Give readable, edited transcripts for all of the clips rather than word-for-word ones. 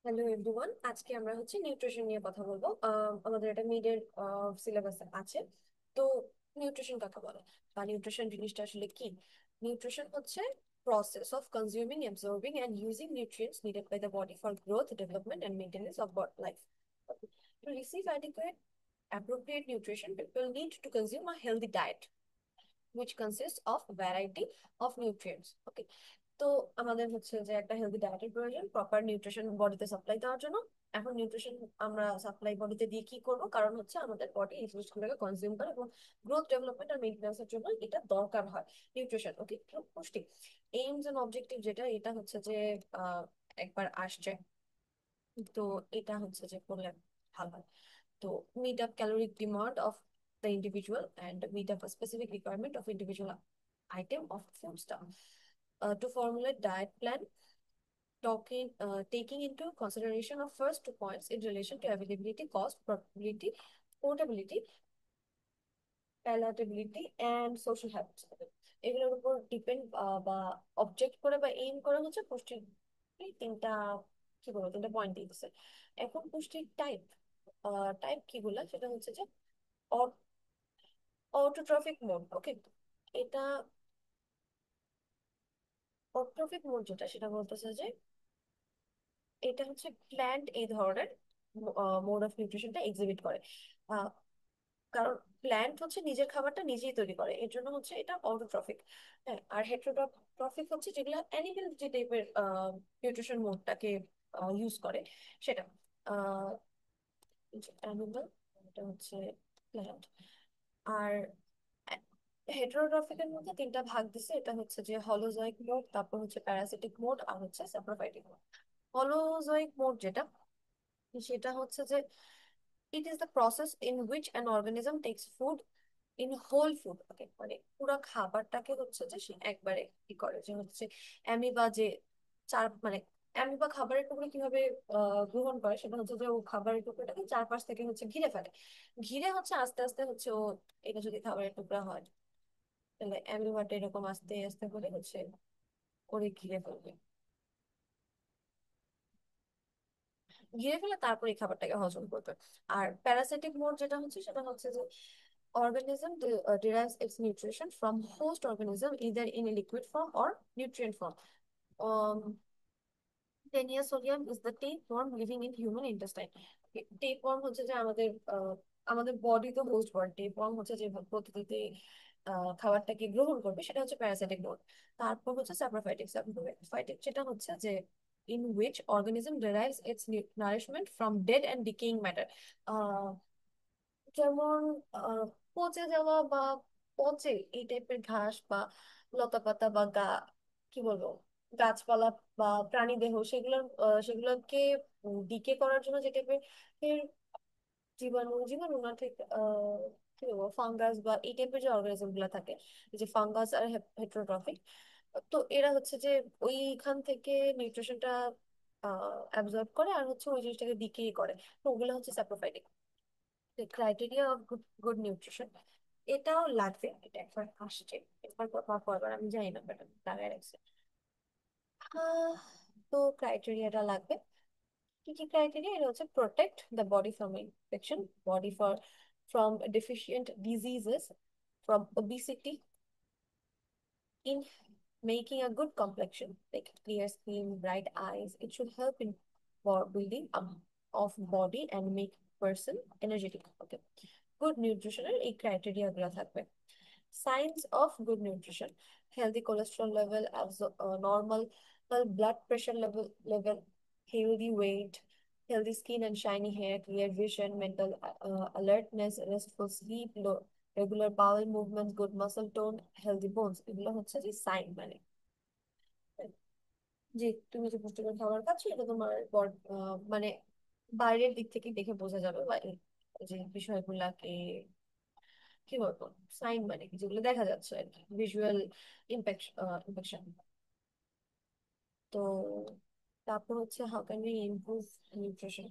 Hello everyone, আজকে আমরা nutrition নিয়ে কথা বলবো। আমাদের এটা মিডের সিলেবাসে আছে। তো নিউট্রিশন কাকে বলে বা নিউট্রিশন জিনিসটা আসলে কি? নিউট্রিশন হচ্ছে process of consuming, absorbing and using nutrients needed by the body for growth, development and maintenance of life. To receive adequate, appropriate nutrition, people need to consume a healthy diet which consists of variety of nutrients. Okay, তো আমাদের যে একটা healthy ডায়েটের প্রয়োজন proper nutrition বডিতে supply দেওয়ার জন্য। এখন নিউট্রিশন আমরা সাপ্লাই বডিতে দিয়ে কি করব? কারণ আমাদের বডি এই জিনিসগুলোকে কনজিউম করে এবং গ্রোথ, ডেভেলপমেন্ট আর মেইনটেন্যান্সের জন্য এটা দরকার হয়। নিউট্রিশন, ওকে, পুষ্টি। এইমস এন্ড অবজেক্টিভ যেটা, এটা আহ, একবার আসছে। তো এটা করলে ভালো হয়। তো meet up caloric demand of the individual and meet up a specific requirement of individual item of food stuff. To formulate diet plan, taking into consideration of first 2 points in relation to availability, cost, probability, portability, palatability and social habits. এগুলোর উপর depend বা object করে বা aim করে পুষ্টির এই তিনটা point দিতেছে। এখন পুষ্টির টাইপ, টাইপ কিগুলা, সেটা যে অটোট্রফিক মোড। ওকে, এটা অটোট্রফিক মোড যেটা, সেটা বলতেছে যে এটা প্ল্যান্ট এই ধরনের মোড অফ নিউট্রিশনটা এক্সিবিট করে। আহ, কারণ প্ল্যান্ট নিজের খাবারটা নিজেই তৈরি করে, এর জন্য এটা অটোট্রফিক। হ্যাঁ, আর হেটারোট্রফিক যেগুলো অ্যানিমেল যে টাইপের নিউট্রিশন মোডটাকে ইউজ করে, সেটা অ্যানিমাল, এটা প্ল্যান্ট। আর হেটারোট্রফিকের মধ্যে তিনটা ভাগ দিছে, এটা যে হলোজোয়িক মোড, তারপর প্যারাসিটিক মোড, আর স্যাপ্রোফাইটিক মোড। হলোজোয়িক মোড যেটা, সেটা যে it is the process in which an organism takes food in whole food. ওকে, মানে পুরো খাবারটাকে সে একবারে কি করে, যে অ্যামিবা যে অ্যামিবা খাবারের টুকরো কিভাবে গ্রহণ করে, সেটা যে ও খাবারের টুকরোটাকে চারপাশ থেকে ঘিরে ফেলে। ঘিরে আস্তে আস্তে ও, এটা যদি খাবারের টুকরা হয়, তাহলে অ্যামিবাটা এরকম আস্তে আস্তে করে করে ঘিরে ফেলবে। ঘিরে ফেলে তারপর এই খাবারটাকে হজম করবে। আর প্যারাসিটিক মোড যেটা সেটা যে organism derives its nutrition from host organism either in a liquid form or nutrient form. um, Teniasodium is the tapeworm living in human intestine. Tapeworm যে আমাদের বডি তো হোস্ট বডি, টেপওয়ার্ম যে পদ্ধতিতে খাবারটাকে গ্রহণ করবে, সেটা প্যারাসাইটিক মোড। তারপর স্যাপ্রোফাইটিক। স্যাপ্রোফাইটিক যেটা যে in which organism derives its nourishment from dead and decaying matter. যেমন আহ, পচে যাওয়া বা পচে এই টাইপের ঘাস বা লতা পাতা বা কি বলবো, গাছপালা বা প্রাণী দেহ, সেগুলোকে ডিকে করার জন্য যে টাইপের জীবাণু জীবাণু না ঠিক কি বলবো, ফাঙ্গাস বা এই টাইপের যে অর্গানিজম গুলা থাকে, এই যে ফাঙ্গাস আর হেটারোট্রফিক, তো এরা যে ওইখান থেকে নিউট্রিশনটা অ্যাবজর্ব করে আর ওই জিনিসটাকে ডিকে করে। তো ওগুলো saprophytic. Criteria of good nutrition, এটাও লাগবে, এটা একবার আসছে, একবার পরবার আমি জানি না, বাট লাগাই রাখছে। আহ, তো ক্রাইটেরিয়াটা লাগবে। কি কি ক্রাইটেরিয়া? এটা protect the body from infection, body from deficient diseases, from obesity, in making a good complexion, like clear skin, bright eyes. It should help in for building up of body and make person energetic. Okay. Good nutrition এই criteria গুলো থাকবে। Signs of good nutrition: healthy cholesterol level, normal blood pressure level, healthy weight, healthy skin and shiny hair, clear vision, mental alertness, restful sleep, regular bowel movements, good muscle tone, healthy bones. এগুলো যে sign, যে তুমি যে পুষ্টিকর খাবার খাচ্ছ, এটা তোমার মানে বাইরের দিক থেকে দেখে বোঝা যাবে, বা এই যে বিষয়গুলাকে কি বলবো, সাইন মানে কি, যেগুলো দেখা যাচ্ছে আর কি, ভিজুয়াল ইম্পেকশন। তো তারপর how can we improve nutrition,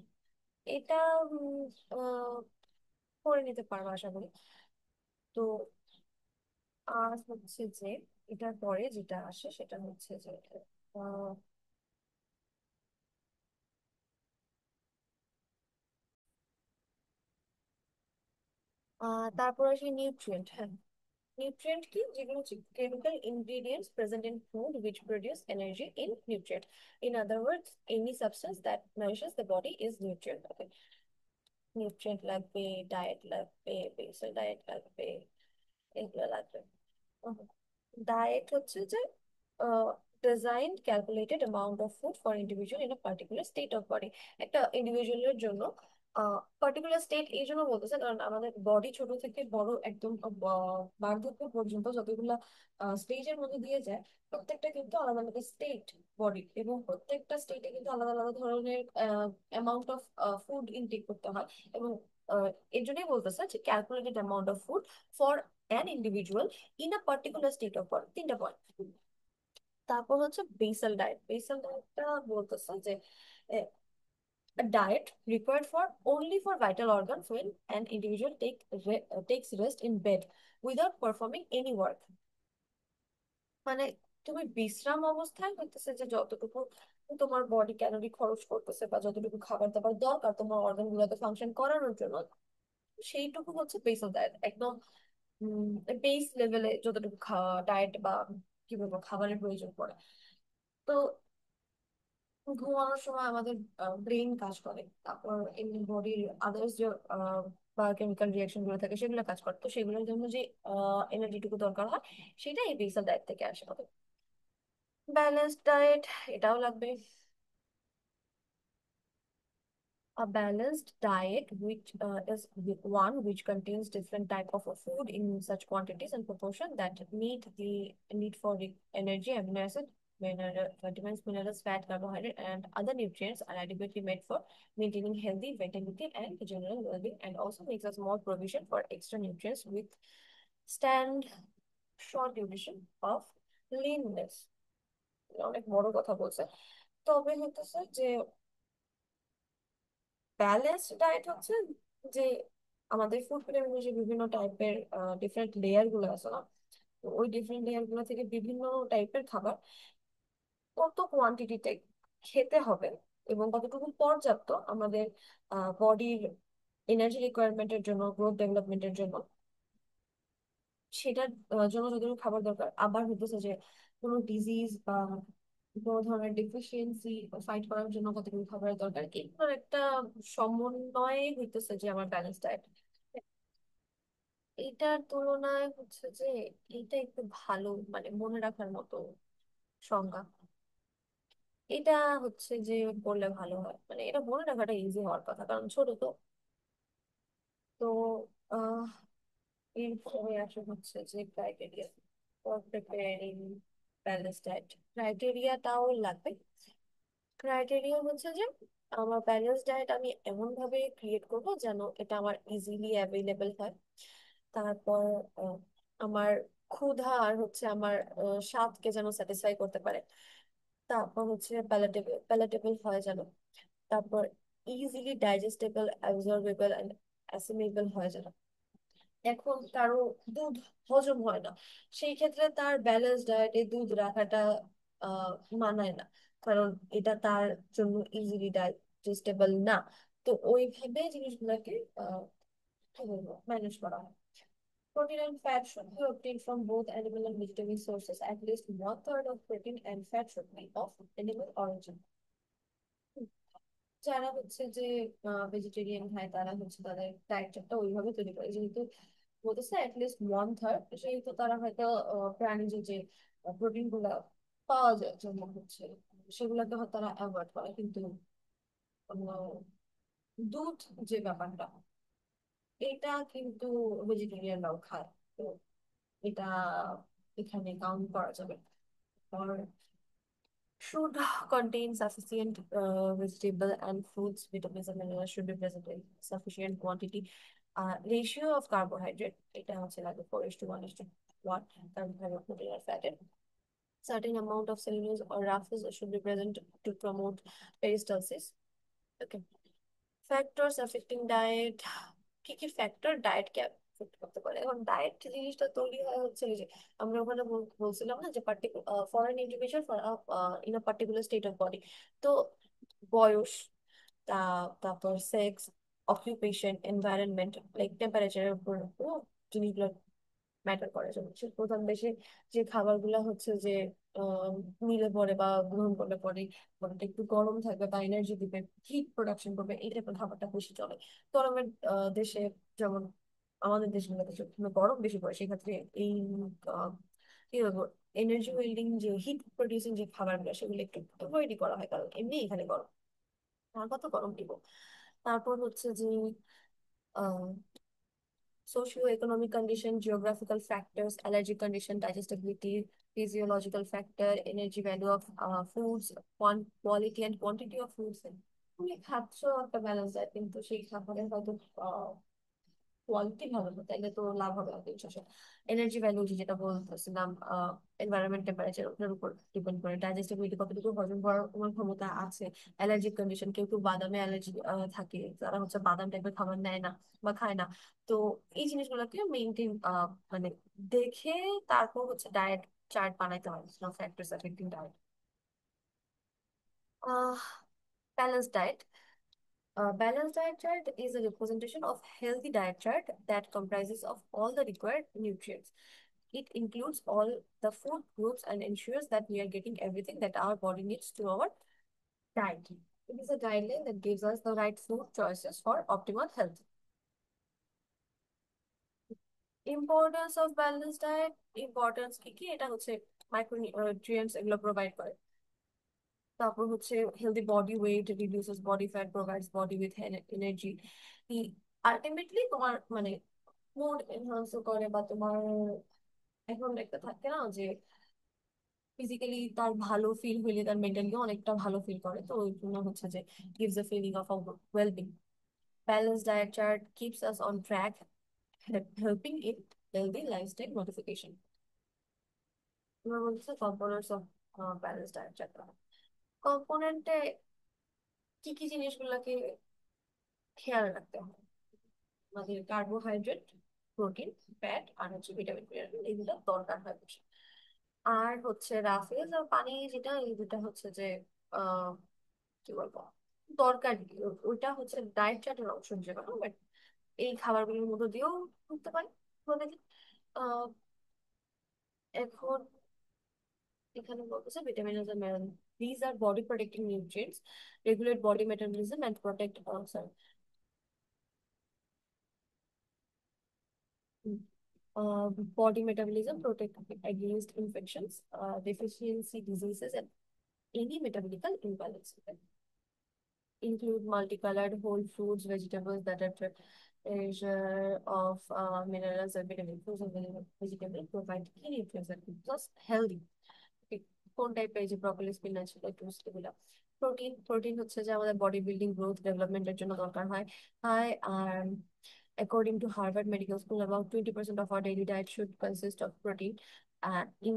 এটা উম, আহ, করে নিতে পারবো আশা করি। তো আর যে এটার পরে যেটা আসে, সেটা যে তারপর আসি নিউট্রিয়েন্ট। হ্যাঁ, নিউট্রিয়েন্ট কি, যেগুলো হচ্ছে chemical ingredients present in food which produce energy in nutrient. In other words, any substance that nourishes the body is nutrient. Okay, nutrient লাগবে, ডায়েট লাগবে, বেসিক ডায়েট লাগবে, এগুলো লাগবে। ডায়েট হচ্ছে যে designed calculated amount of food for individual in a particular state of body। একটা ইন্ডিভিজুয়ালের জন্য particular state এই জন্য বলতেছে কারণ আমাদের বডি ছোট থেকে বড় একদম বার্ধক্য পর্যন্ত যতগুলা স্টেজের মধ্যে দিয়ে যায়, প্রত্যেকটা কিন্তু আলাদা আলাদা স্টেট বডি, এবং প্রত্যেকটা স্টেটে কিন্তু আলাদা আলাদা ধরনের অ্যামাউন্ট অফ ফুড ইনটেক করতে হয়। এবং এর জন্যই বলতেছে যে calculated amount of food for an individual in a particular state of body. তিনটা পয়েন্ট। তারপর হচ্ছে বেসাল ডায়েট। বেসাল ডায়েটটা বলতেছে যে a diet required for only for vital organs when an individual takes rest in bed without performing any work। মানে তুমি বিশ্রাম অবস্থায় হইতেছে যে যতটুকু তোমার বডি ক্যালোরি খরচ করতেছে বা যতটুকু খাবার দাবার দরকার তোমার অর্গান গুলোকে ফাংশন করানোর জন্য, সেইটুকু হচ্ছে বেসাল ডায়েট। একদম বেস লেভেলে যতটুকু খাওয়া ডায়েট বা কি বলবো খাবারের প্রয়োজন পড়ে। তো ঘুমানোর সময় আমাদের ব্রেন কাজ করে, তারপর এমনি বডির আদার্স যে বা কেমিক্যাল রিয়াকশন গুলো থাকে সেগুলো কাজ করে, তো সেগুলোর জন্য যে এনার্জিটুকু দরকার হয় সেটা এই বেসাল ডায়েট থেকে আসে। ব্যালেন্সড ডায়েট, এটাও লাগবে। A balanced diet which is one which contains different type of food in such quantities and proportion that meet the need for the energy, amino acid, vitamins, minerals, fat, carbohydrate, and other nutrients are adequately made for maintaining healthy vitality and general well-being, and also makes us more provision for extra nutrients with stand short duration of leanness। অনেক বড় কথা বলছে। তবে হইতেছে যে balanced diet হচ্ছে যে আমাদের ফুড পিরামিডে যে বিভিন্ন টাইপের ডিফারেন্ট লেয়ার গুলো আছে না, তো ওই ডিফারেন্ট লেয়ার গুলো থেকে বিভিন্ন টাইপের খাবার কত কোয়ান্টিটিতে খেতে হবে এবং কতটুকু পর্যাপ্ত আমাদের বডির এনার্জি রিকোয়ারমেন্টের জন্য, গ্রোথ ডেভেলপমেন্টের জন্য, সেটার জন্য যতটুকু খাবার দরকার। আবার হইতেছে যে কোনো ডিজিজ বা কোনো ধরনের ডেফিসিয়েন্সি ফাইট করার জন্য কতটুকু খাবারের দরকার, এগুলোর একটা সমন্বয় হইতেছে যে আমার ব্যালেন্স ডায়েট। এটার তুলনায় হচ্ছে যে এটা একটু ভালো, মানে মনে রাখার মতো সংজ্ঞা। এটা হচ্ছে যে বললে ভালো হয়, মানে এটা মনে রাখাটা ইজি হওয়ার কথা কারণ ছোট তো। তো আহ এরপরে আসে হচ্ছে যে criteria for preparing balance diet. ক্রাইটেরিয়াটাও লাগবে। ক্রাইটেরিয়া হচ্ছে যে আমার ব্যালেন্স ডায়েট আমি এমন ভাবে ক্রিয়েট করবো যেন এটা আমার ইজিলি অ্যাভেলেবেল হয়। তারপর আহ, আমার ক্ষুধা আর হচ্ছে আমার স্বাদকে যেন স্যাটিসফাই করতে পারে। তারপর হচ্ছে প্যালাটেবল প্যালাটেবল হয় যেন। তারপর ইজিলি ডাইজেস্টেবল, অ্যাবজর্বেবল অ্যান্ড অ্যাসিমেবল হয় যেন। এখন কারো দুধ হজম হয় না, সেই ক্ষেত্রে তার ব্যালেন্স ডায়েটে দুধ রাখাটা আহ মানায় না, কারণ এটা তার জন্য ইজিলি ডাইজেস্টেবল না। তো ওইভাবে জিনিসগুলোকে কি বলবো ম্যানেজ করা হয়। Protein and fat should be obtained from both animal and vegetable sources. At least one third of protein and fat should be of animal origin. যারা হচ্ছে যে ভেজিটেরিয়ান হয় তারা হচ্ছে তাদের ডায়েট চার্টটা ওইভাবে তৈরি করে, যেহেতু বলতেছে অ্যাটলিস্ট ওয়ান থার্ড, সেহেতু তারা হয়তো প্রাণীজ যে প্রোটিন গুলা পাওয়া যায় যেমন হচ্ছে সেগুলোকে হয়তো তারা অ্যাভয়েড করে, কিন্তু দুধ যে ব্যাপারটা এটা কিন্তু ভেজিটেরিয়ানরাও খায়। তো এটা এখানে কাউন্ট করা যাবে। আর should contain sufficient vegetable and fruits, vitamins and minerals should be present in sufficient quantity. Ratio of carbohydrate, এটা হচ্ছে লাগে 4:1:1, carbohydrate, protein আর fat এর। Certain amount of cellulose or rafes should be present to promote peristalsis. Okay. Factors affecting diet, কি কি factor diet কে affect করতে পারে? এখন diet জিনিসটা তৈরি হয় হচ্ছে এই যে আমরা ওখানে বলছিলাম না যে particular for N individual for in a particular state of body. তো বয়স, তারপর সেক্স, অকুপেশন, এনভায়রনমেন্ট, লাইক টেম্পারেচারের উপর জিনিসগুলো ম্যাটার করে। যেমন প্রধান দেশে যে খাবারগুলো হচ্ছে যে আহ, নিলে পরে বা গ্রহণ করলে পরে বডিটা একটু গরম থাকবে বা এনার্জি দিবে, হিট প্রোডাকশন করবে, এই টাইপের খাবারটা বেশি চলে। গরমের দেশে, যেমন আমাদের দেশগুলোতে যেখানে গরম বেশি পড়ে, সেক্ষেত্রে এই আহ, কি বলবো, এনার্জি বিল্ডিং যে হিট প্রডিউসিং যে খাবারগুলো সেগুলো একটু অ্যাভয়েডই করা হয়, কারণ এমনি এখানে গরম, আর কত গরম দিব। তারপর হচ্ছে যে socio-economic condition, geographical factors, allergic condition, digestibility, physiological factor, energy value of foods, quality and quantity of foods. তুমি খাচ্ছ একটা ব্যালেন্স ডায়েট, কিন্তু সেই খাবারের হয়তো কোয়ালিটি ভালো না, তাইলে তো লাভ হবে না দিন শেষে। এনার্জি ভ্যালু যেটা বলতেছিলাম, এনভায়রনমেন্ট, টেম্পারেচার, ওটার উপর ডিপেন্ড করে। ডাইজেস্টিবিলিটি, কতটুকু হজম করার তোমার ক্ষমতা আছে। অ্যালার্জিক কন্ডিশন, কেউ কেউ বাদামে অ্যালার্জি থাকে, তারা হচ্ছে বাদাম টাইপের খাবার নেয় না বা খায় না। তো এই জিনিসগুলোকে মেনটেন, মানে দেখে তারপর হচ্ছে ডায়েট চার্ট বানাইতে হয়, factors affecting diet. Balance diet. A balanced diet chart is a representation of healthy diet chart that comprises of all the required nutrients. It includes all the food groups and ensures that we are getting everything that our body needs to our diet. It is a guideline that gives us the right food choices for optimal health. Importance of balanced diet, importance কি এটা হচ্ছে micronutrients এগুলো provide করে। তারপর হচ্ছে healthy body weight, reduces body fat, provides body with energy. Ultimately তোমার মানে mood enhance করে, বা তোমার এখন একটা থাকে না যে ফিজিক্যালি তার ভালো ফিল হইলে তার মেন্টালি অনেকটা ভালো ফিল করে, তো ওই জন্য হচ্ছে যে gives a feeling of a well-being. Balanced diet chart keeps us on track, helping in healthy lifestyle modification. এবার বলছে components of balance diet chart. কম্পোনেন্টে কি কি জিনিসগুলোকে খেয়াল রাখতে হবে? আমাদের কার্বোহাইড্রেট, প্রোটিন, ফ্যাট আর হচ্ছে ভিটামিন, মিনারেল, এগুলো দরকার হয় বেশি। আর হচ্ছে রাফেজ আর পানি, যেটা এই দুটা হচ্ছে যে আহ কি বলবো, দরকারি। ওইটা হচ্ছে ডায়েট চার্টের অংশ হিসেবে না, বাট এই খাবারগুলোর মধ্যে দিয়েও করতে পারি। বলে দিই। আহ এখন এখানে বলতেছে ভিটামিন আর mineral, these are body protecting nutrients, regulate body metabolism and protect sorry uh, body metabolism, protect against infections, deficiency diseases, and any metabolic imbalance. Include multicolored whole fruits, vegetables that are treasure of minerals and vitamins. Fruits and vegetables provide key nutrients that keep us healthy. Okay, কোন টাইপের, যে broccoli, spinach, lettuce, এগুলা। Protein, protein হচ্ছে যে আমাদের body building, growth, ডেভেলপমেন্টের জন্য দরকার হয়। হয় আর according to Harvard Medical School, about 20% of our daily diet should consist of protein, in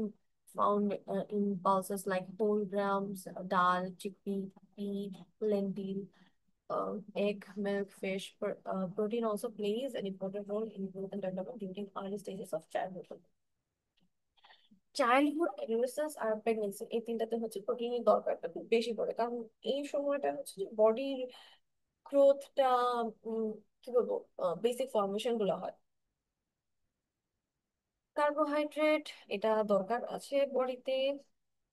found in pulses like whole grams, dal, chickpea, pea, lentil, egg, milk, fish. Protein also plays an important role in growth and development during early stages of childhood. Childhood, adolescence আর pregnancy, এই তিনটাতে হচ্ছে প্রোটিনের দরকারটা খুব বেশি পড়ে, কারণ এই সময়টা হচ্ছে যে বডির গ্রোথটা, কি বলবো, বেসিক ফর্মেশন গুলো হয়। কার্বোহাইড্রেট, এটা দরকার আছে বডিতে,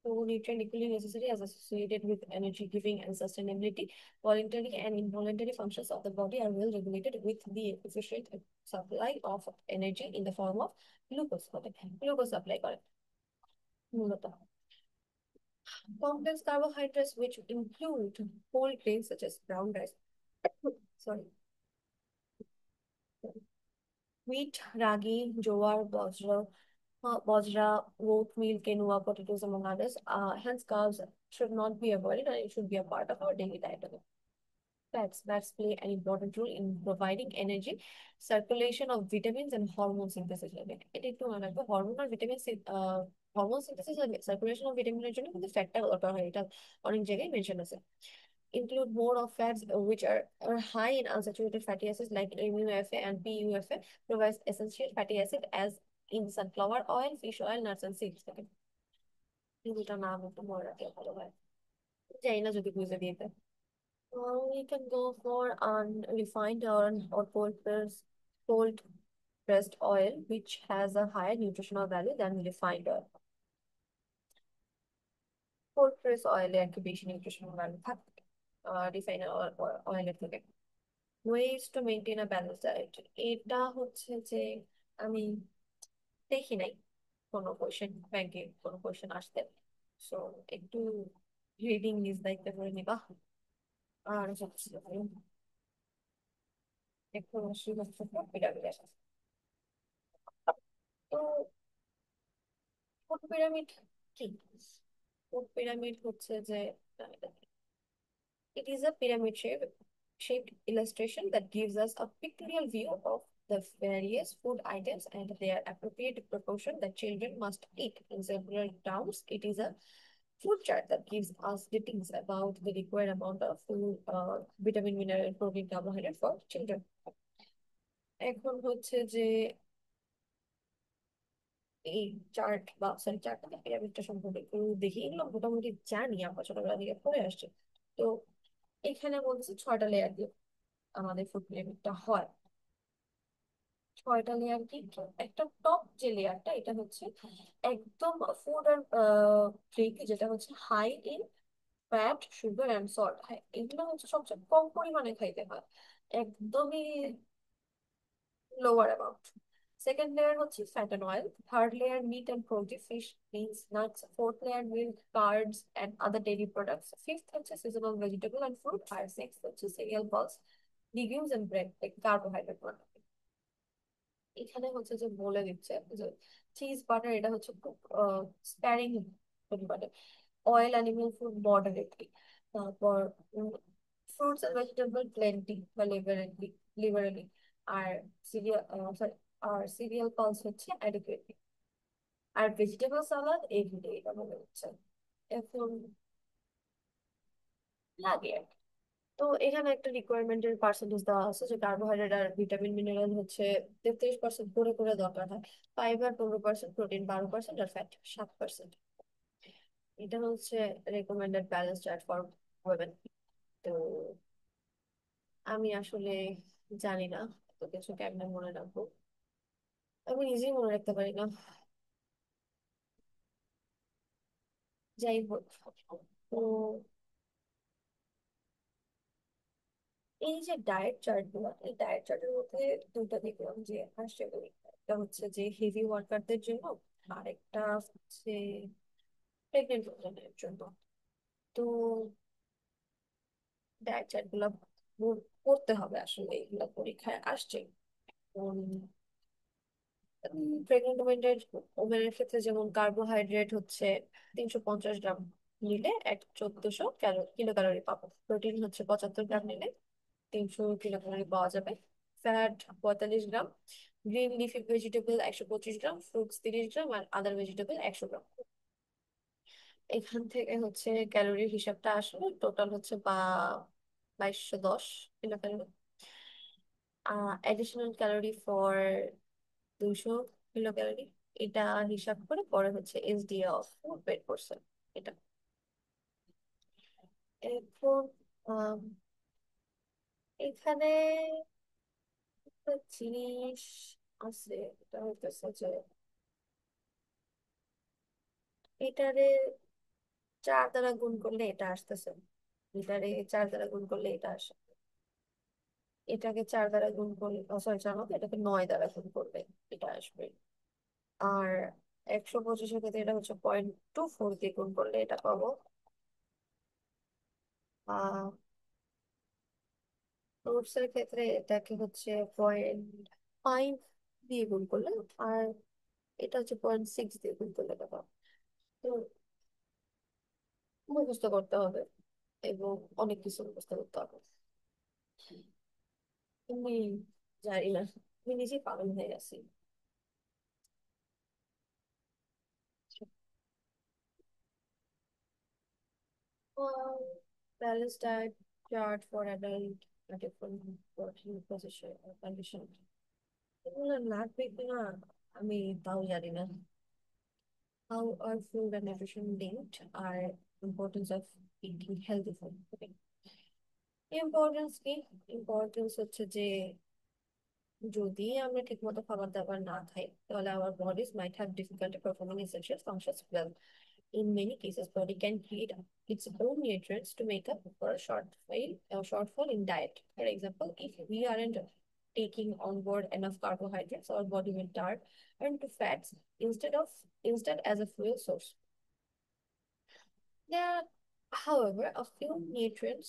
তো nutrient equally necessary as associated with energy giving and sustainability. Voluntary and involuntary functions of the body are well regulated with the efficient supply of energy in the form of glucose. Glucose supply করে মূলত। Complex carbohydrates, which include whole grains such as brown rice, sorry, wheat, ragi, jowar, bajra, oatmeal, quinoa, potatoes, among others. Hence, carbs should not be avoided, and it should be a part of our daily diet. Fats play an important role in providing energy, circulation of vitamins, and hormone synthesis. এটা একটু মনে রাখবো, hormone আর vitamin, hormone synthesis আর circulation of ভিটামিনের জন্য কিন্তু ফ্যাটটা দরকার হয়, এটা অনেক জায়গায় মেনশন আছে। Include more of fats which are high in unsaturated fatty acids like MUFA and PUFA, provides essential fatty acid as in sunflower oil, fish oil, nuts and seeds. এই দুটো নাম একটু মনে রাখলে ভালো হয়, জানি না যদি বুঝে দিতে। We can go for unrefined or cold pressed oil, which has a higher nutritional value than refined oil. Cold press অয়েলে আর কি বেশি নিউট্রিশনাল ভ্যালু থাকে রিফাইন অয়েলের থেকে। Ways to maintain a balance diet, এটা হচ্ছে যে আমি দেখি নাই কোনো কোয়েশ্চেন, ব্যাংকে কোনো কোয়েশ্চেন আসতে, সো একটু রিডিং নিজ দায়িত্ব করে নিবা। আর হচ্ছে একটু অবশ্যই হচ্ছে পিরামিড আছে। তো ফুড পিরামিড কি? ফুড পিরামিড হচ্ছে যে it is a shaped illustration that gives us a pictorial view of the various food items and their appropriate proportion that children must eat. In several terms, it is a food chart that gives us details about the required amount of food, vitamin, mineral, protein, carbohydrate for children. এখন হচ্ছে যে এই chart বা sorry chart পিরামিডটা সম্পর্কে একটু দেখি, এগুলো মোটামুটি জানি, আমরা ছোটবেলা থেকে পড়ে আসছে। তো এখানে বলছে 6টা লেয়ার দিয়ে আমাদের ফুড পিরামিডটা হয়। 6টা লেয়ার কি কি? একটা টপ যে লেয়ারটা, এটা হচ্ছে একদম ফুড আর ড্রিঙ্ক, যেটা হচ্ছে high in fat, sugar and salt. হ্যাঁ, এগুলো হচ্ছে সবচেয়ে কম পরিমাণে খাইতে হয়, একদমই লোয়ার অ্যামাউন্ট। সেকেন্ড লেয়ার হচ্ছে fat and oil, third layer meat and protein, fish, beans, nuts, fourth layer milk, curds and other dairy products, fifth হচ্ছে সিজনাল ভেজিটেবল অ্যান্ড ফ্রুট, আর সিক্সথ হচ্ছে cereal, pulse, legumes and bread, carbohydrate. এখানে হচ্ছে যে বলে দিচ্ছে যে cheese butter এটা হচ্ছে খুব স্প্যারিং পরিমাণে, অয়েল অ্যানিমাল ফুড মডারেটলি, তারপর ফ্রুটস এন্ড ভেজিটেবল প্লেন্টি বা লিবারেলি, আর সিরিয়াল সরি আর সিরিয়াল পালস হচ্ছে অ্যাডিকুয়েটলি, আর ভেজিটেবল সালাদ এভরিডে, এটা বলে হচ্ছে এখন লাগে আর কি। তো এখানে একটা রিকোয়ারমেন্টের পার্সেন্টেজ দেওয়া আছে যে কার্বোহাইড্রেট আর ভিটামিন মিনারেল হচ্ছে 33% করে করে দরকার হয়, ফাইবার 15%, প্রোটিন 12%, আর ফ্যাট 7%। এটা হচ্ছে recommended balance diet for women. তো আমি আসলে জানি না এত কিছু কেমনে মনে রাখবো, আমি নিজেই মনে রাখতে পারি না। যাই হোক, তো এই যে ডায়েট চার্ট গুলো, এই ডায়েট চার্টের মধ্যে দুটো দেখলাম যে আসছে, একটা হচ্ছে যে হেভি ওয়ার্কারদের জন্য, আর একটা হচ্ছে প্রেগনেন্ট ওমেনের জন্য। তো ডায়েট চার্ট গুলা পড়তে হবে, আসলে এগুলা পরীক্ষায় আসছে। প্রেগনেন্ট ওমেনের ক্ষেত্রে যেমন কার্বোহাইড্রেট হচ্ছে 350 গ্রাম নিলে 1400 কিলো ক্যালোরি পাবো, প্রোটিন হচ্ছে 75 গ্রাম নিলে 300 কিলো ক্যালোরি পাওয়া যাবে, ফ্যাট 45 গ্রাম, গ্রিন লিফি ভেজিটেবল 125 গ্রাম, ফ্রুটস 30 গ্রাম, আর আদার ভেজিটেবল 100 গ্রাম। এখান থেকে হচ্ছে ক্যালোরির হিসাবটা আসলে টোটাল হচ্ছে বা 2210 kilo calorie. Additional calorie for 200 kilo calorie, এটা হিসাব করে পরে হচ্ছে এসডিএ অফ বেড পার্সন এটা। এখন আম, এখানে একটা জিনিস আছে, এটা হইতেছে যে এটারে 4 দ্বারা গুণ করলে এটা আসতেছে, এটারে 4 দ্বারা গুণ করলে এটা আসে, এটাকে 4 দ্বারা গুণ করলে, সরি 4 মতো, এটাকে 9 দ্বারা গুণ করলে এটা আসবে। আর 125-এর ক্ষেত্রে এটা হচ্ছে 0.24 দিয়ে গুণ করলে এটা পাবো। আহ ফ্রুটস এর ক্ষেত্রে এটাকে হচ্ছে 0.5 দিয়ে গুণ করলে, আর এটা হচ্ছে 0.6 দিয়ে গুণ করলে এটা পাবো। তো মুখস্থ করতে হবে এবং অনেক কিছু মুখস্থ করতে হবে। আমি জানি না, আমি নিজেই পাগল হয়ে গেছি। Balanced diet chart for adult different protein position condition, এগুলো লাগবে কিনা আমি তাও জানি না। How are food and nutrition linked? Are importance of eating healthy food. Okay. Importance কি? ইম্পর্টেন্স হচ্ছে যে যদি আমরা ঠিকমতো খাবার দাবার না খাই তাহলে our bodies might have difficulty performing essential functions well. In many cases, body can create its own nutrients to make up for a shortfall in diet. For example, if we aren't taking on board enough carbohydrates, our body will turn to fats instead as a fuel source. There are, however, a few nutrients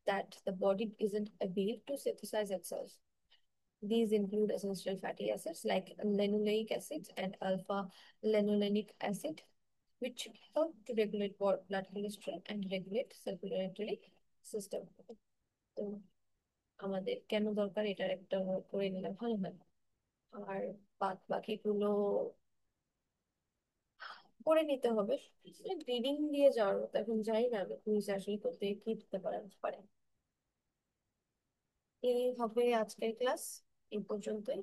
that the body isn't able to synthesize itself. These include essential fatty acids like linoleic acid and alpha linolenic acid, which help to regulate blood cholesterol and regulate circulatory system. তো আমাদের কেন দরকার এটার একটা করে নিলে ভালো হয়। আর বাদ বাকিগুলো করে নিতে হবে। রিডিং দিয়ে যাওয়ার মতো এখন জানি না আমি কুইজ আসলে করতে কি দিতে পারে। এই হবে আজকের ক্লাস, এই পর্যন্তই।